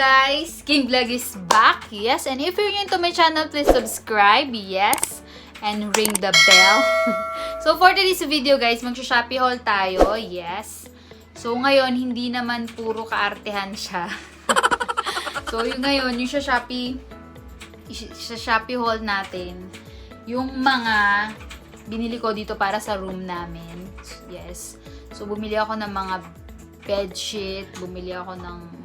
guys! King Vlog is back. Yes, and if you're new to my channel, please subscribe. Yes, and ring the bell. So for today's video guys, mag-Shopee haul tayo. Yes. So ngayon, hindi naman puro kaartehan siya. So yung ngayon, yung sa Shopee haul natin, yung mga binili ko dito para sa room namin. Yes. So bumili ako ng mga bedsheet, bumili ako ng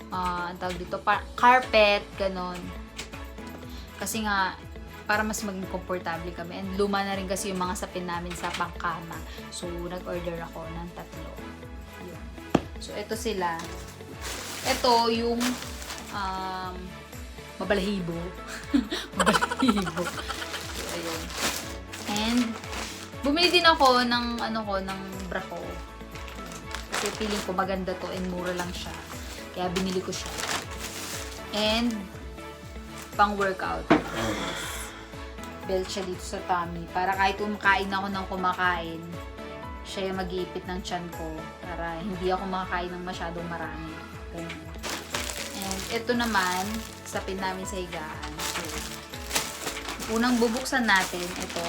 ang tawag dito, carpet, ganon. Kasi nga, para mas maging komportable kami. And luma na rin kasi yung mga sapin namin sa pangkama. So, nag-order ako ng 3. Yun. So, ito sila. Ito yung mabalahibo. Mabalahibo. So, ayun. And, bumili din ako ng, ng bra ko. Kasi feeling ko maganda to and mura lang siya. Kaya binili ko siya. And, pang workout. Belt siya dito sa tummy. Para kahit kumakain ako ng kumakain, siya yung mag-iipit ng tiyan ko. Para hindi ako makakain ng masyadong marami. Ganyan. And, ito naman, sapin namin sa higaan. So, unang bubuksan natin, ito.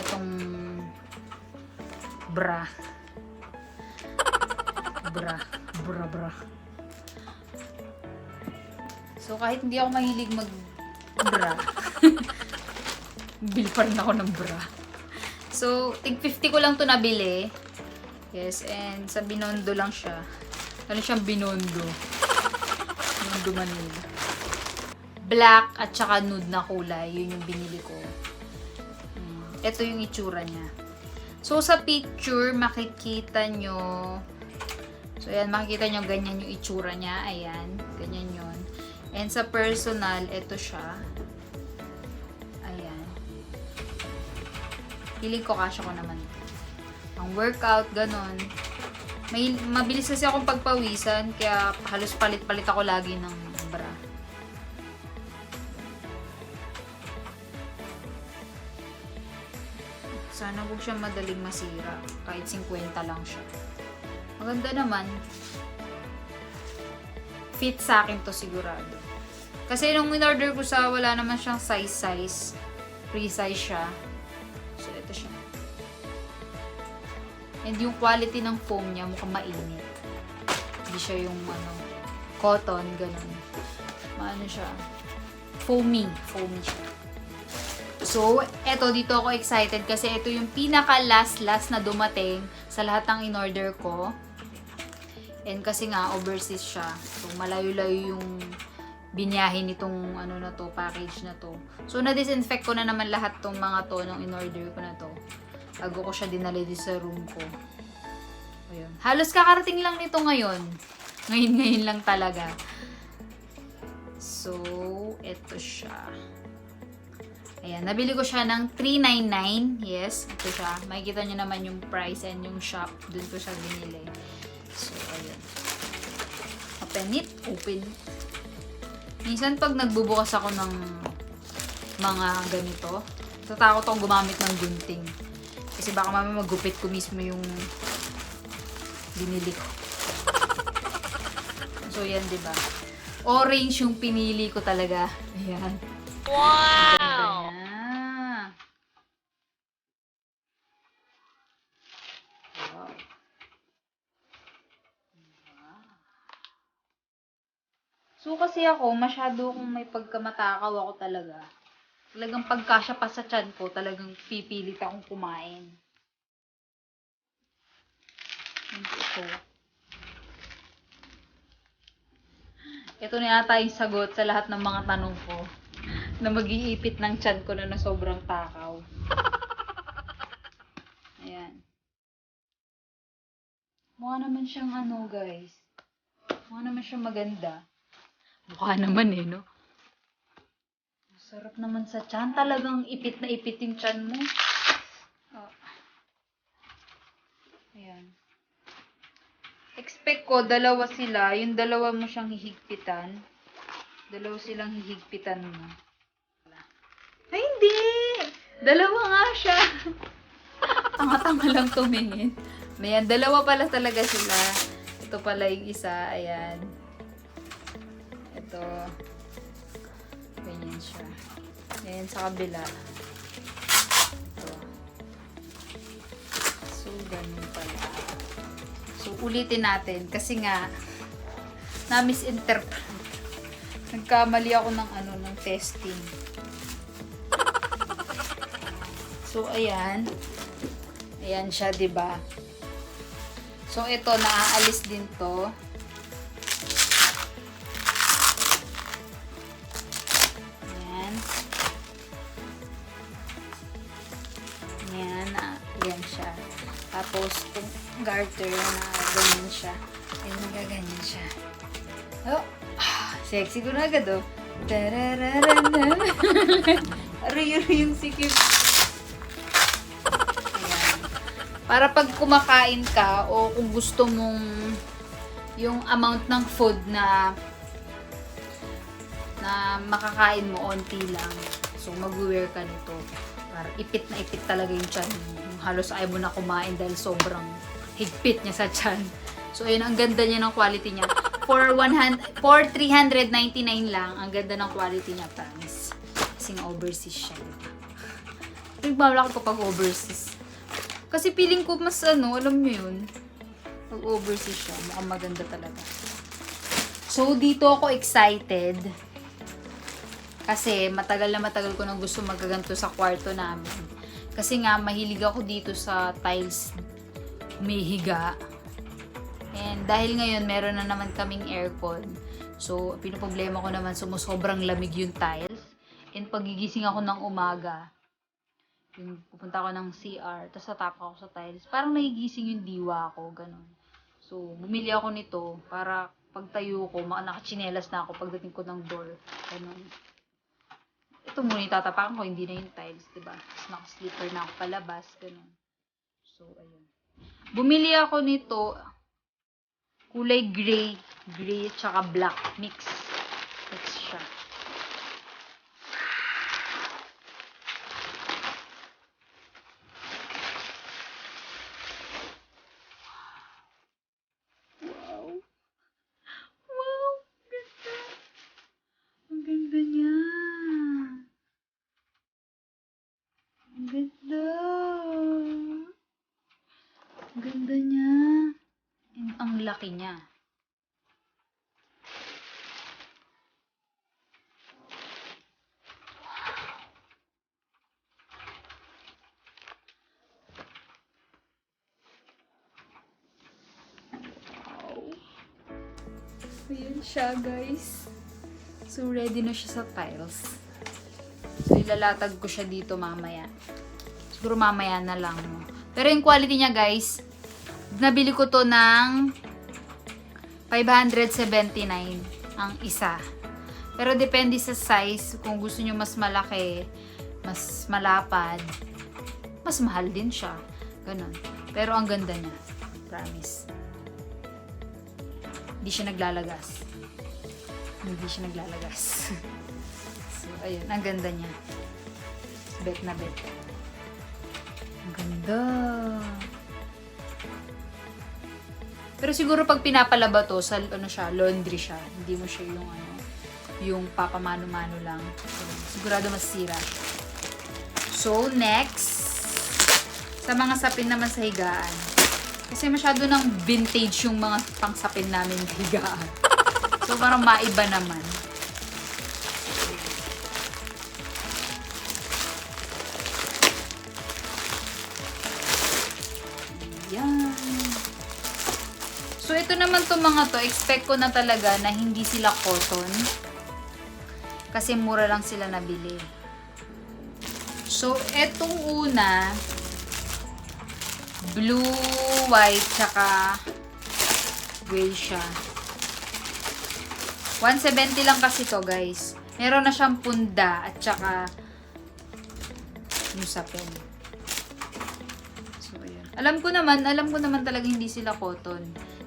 Itong bra. Bra. So, kahit hindi ako mahilig mag-bra, bili pa rin ako ng bra. So, tig 50 ko lang to nabili. Yes, and sa Binondo lang siya. Ano siyang Binondo? Binondo Manila. Black at saka nude na kulay. Yun yung binili ko. Ito yung itsura niya. So, sa picture, makikita nyo. So, ayan, makikita nyo ganyan yung itsura niya. Ayan, ganyan yun. And sa personal, ito siya. Ayan. Feeling ko kasya ko naman. Ang workout, ganon. Mabilis kasi akong pagpawisan, kaya halos palit-palit ako lagi ng bra. Sana huwag siya madaling masira. Kahit 50 lang siya. Maganda naman. Fit sa akin to sigurado. Kasi nung in-order ko sa wala naman siyang size. Free size siya. So, ito siya. And yung quality ng foam niya mukhang mainit. Hindi siya yung cotton, ganun. Maano siya. Foamy siya. So, eto, dito ako excited kasi ito yung pinaka last na dumating sa lahat ng in-order ko. And kasi nga, overseas siya. So, malayo-layo yung binyahin nitong package na to. So, na-disinfect ko na naman lahat tong mga to nung in-order ko na to. Bago ko siya dinali sa room ko. Ayun. Halos kakarating lang nito ngayon. Ngayon lang talaga. So, eto siya. Ayan, nabili ko siya ng $399. Yes, ito siya. Makikita nyo naman yung price and yung shop. Doon ko siya binili. So, ayan. Open it. Minsan pag nagbubukas ako ng mga ganito, tatakot akong gumamit ng gunting. Kasi baka mamaya magupit ko mismo yung binili ko. So, yan, diba? Orange yung pinili ko talaga. Ayan. Wow! So, kasi ako, masyado akong may pagkamatakaw ako talaga. Talagang pagkasya pa sa tiyan ko, talagang pipilit akong kumain. Ito na yata yung sagot sa lahat ng mga tanong ko na mag-iipit ng tiyan ko na sobrang takaw. Ayan. Mukha naman siyang guys. Mukha naman siyang maganda. Mukha naman no? Masarap naman sa tiyan. Talagang ipit na ipit yung tiyan mo. Oh. Ayan. Expect ko, dalawa sila. Yung dalawa mo siyang hihigpitan. Dalawa silang hihigpitan mo. Ay, hindi! Dalawa nga siya. Tanga-tanga lang tumingin. Ayan, dalawa pala talaga sila. Ito pala yung isa. Ayan. Ito. Ganyan siya. Ayan sa kabila. Ito. So, ganun pala. So, ulitin natin. Kasi nga, na-misinterpret. Nagkamali ako ng ng testing. So, ayan. Ayan siya, diba? So, ito, naaalis din to. Ayan. Ayan, ayan siya. Tapos, itong garter na ganyan siya. Ayan, gaganyan siya. Oh, sexy ko na agad, oh. Tararararam. Aray yung sikip. Para pag kumakain ka o kung gusto mong yung amount ng food na makakain mo, onti lang. So, mag-wear ka nito. Para ipit na ipit talaga yung tiyan. Yung halos ayaw mo na kumain dahil sobrang higpit niya sa tiyan. So, ayun, ang ganda niya ng quality niya. For 399 lang, ang ganda ng quality niya, promise. Kasi nga overseas siya. Nagmamala ko pag overseas. Kasi feeling ko mas alam nyo yun. Pag overseas siya, mukhang maganda talaga. So, dito ako excited. Kasi matagal ko nang gusto magaganto sa kwarto namin. Kasi nga, mahilig ako dito sa tiles humihiga. And dahil ngayon, meron na naman kaming aircon. So, pinoproblema ko naman, sumusobrang lamig yung tiles. And pagigising ako ng umaga, yung pupunta ako ng CR, tapos tatapa ako sa tiles. Parang nagigising yung diwa ko, ganun. So, bumili ako nito para pagtayo ko, nakachinelas na ako pagdating ko ng door. Ganun. Ito muna yung tatapakan ko, hindi na yung tiles, diba? Tapos naka-slipper na ako palabas, ganun. So, ayun. Bumili ako nito, kulay gray, tsaka black, mix siya. Ganda niya. Ang laki niya. Wow. Ayan siya, guys. So, ready na siya sa tiles. So, ilalatag ko siya dito mamaya. Siguro mamaya na lang. Pero yung quality niya, guys, nabili ko to ng 579 ang isa. Pero depende sa size. Kung gusto nyo mas malaki, mas malapad, mas mahal din siya. Ganon. Pero ang ganda niya. Promise. Hindi siya naglalagas. Hindi siya naglalagas. So, ayun. Ang ganda niya. Bet na bet. Ang ganda. Pero siguro pag pinapalaba to, sa laundry siya. Hindi mo siya yung papamano-mano lang. Sigurado masira siya. So, next. Sa mga sapin naman sa higaan. Kasi masyado ng vintage yung mga pangsapin namin sa higaan. So, parang maiba naman. Yan. So, ito naman to mga to, expect ko na talaga na hindi sila cotton. Kasi mura lang sila nabili. So, etong una, blue, white, tsaka gray siya. 170 lang kasi to, guys. Meron na siyang punda at tsaka yung sapin. So, ayan. Alam ko naman talaga hindi sila cotton.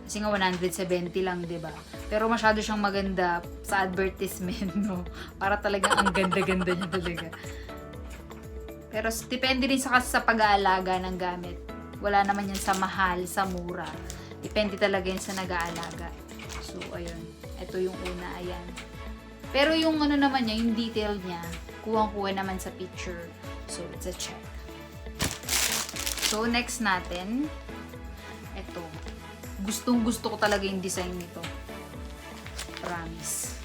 Kasi nga 170 lang, 'di ba? Pero masyado siyang maganda sa advertisement, no? Para talagang ang ganda-ganda niya talaga. Pero depende rin sa pag-aalaga ng gamit. Wala naman yan sa mahal, sa mura. Depende talaga yun sa nag-aalaga. So, ayun. Ito yung una, ayan. Pero yung ano naman niya, yung detail niya, kuwang-kuha naman sa picture. So, it's a check. So, next natin, ito. Gustong-gusto ko talaga yung design nito. Promise.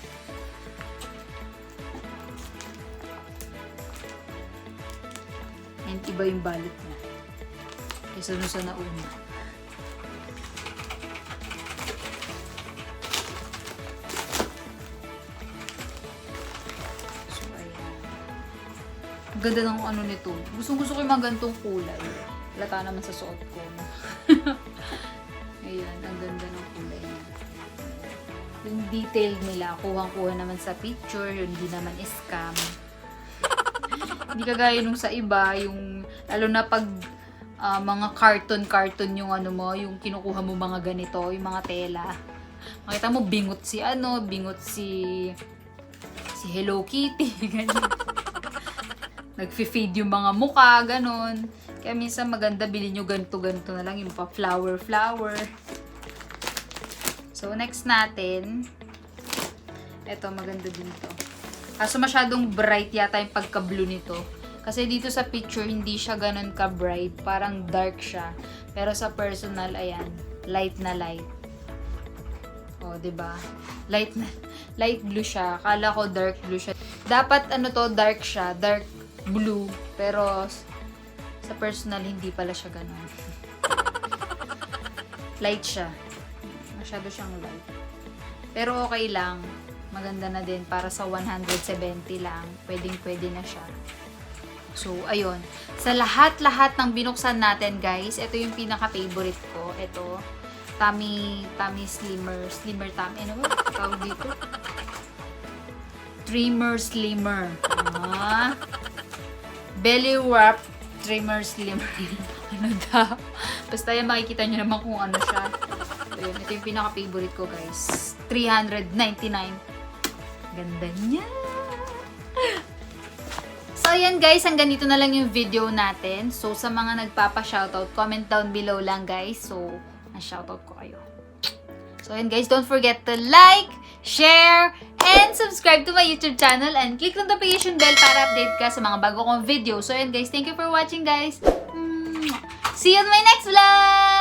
And iba yung balot niya. Kaysa dun sa nauna. So, ayan. Ang ganda ng ano nito. Gustong-gusto ko yung mga gantong kulay. Lata naman sa suot ko. Ayan, ang ganda ng kulay niya. Yung detail nila, kuhang-kuha naman sa picture, yun hindi naman scam. Hindi kagaya nung sa iba, yung, lalo na pag mga carton yung ano mo, yung kinukuha mo mga ganito, yung mga tela. Makita mo, bingot si Hello Kitty, ganyan. Nagfi-fade yung mga mukha, ganon. Kaya minsan maganda, bilhin nyo ganito na lang, yung pa flower. So, next natin, eto, maganda din to. Kaso masyadong bright yata yung pagka-blue nito. Kasi dito sa picture, hindi siya ganun ka-bright. Parang dark siya. Pero sa personal, ayan, light na light. O, diba? Light blue siya. Akala ko dark blue siya. Dapat, ano to, dark siya. Dark blue. Pero, sa personal, hindi pala siya ganun. Light siya. Masyado siyang light. Pero okay lang. Maganda na din. Para sa 170 lang. Pwedeng-pwede na siya. So, ayun. Sa lahat-lahat ng binuksan natin, guys, ito yung pinaka-favorite ko. Ito. Tummy Slimmer. Slimmer tummy. Ano ba? Tawag dito? Trimmer Slimmer. Belly wrap Trimmer Slimmer. Ano daw? Basta yan, makikita nyo naman kung ano siya. Ayun, ito yung pinaka-favorite ko, guys. $399. Ganda niya. So, ayan guys, hanggang dito na lang yung video natin. So, sa mga nagpapa-shoutout, comment down below lang, guys. So, na-shoutout ko kayo. So, ayan guys, don't forget to like, share, and subscribe to my YouTube channel and click the notification bell para update ka sa mga bago kong video. So, ayan guys, thank you for watching, guys. See you on my next vlog!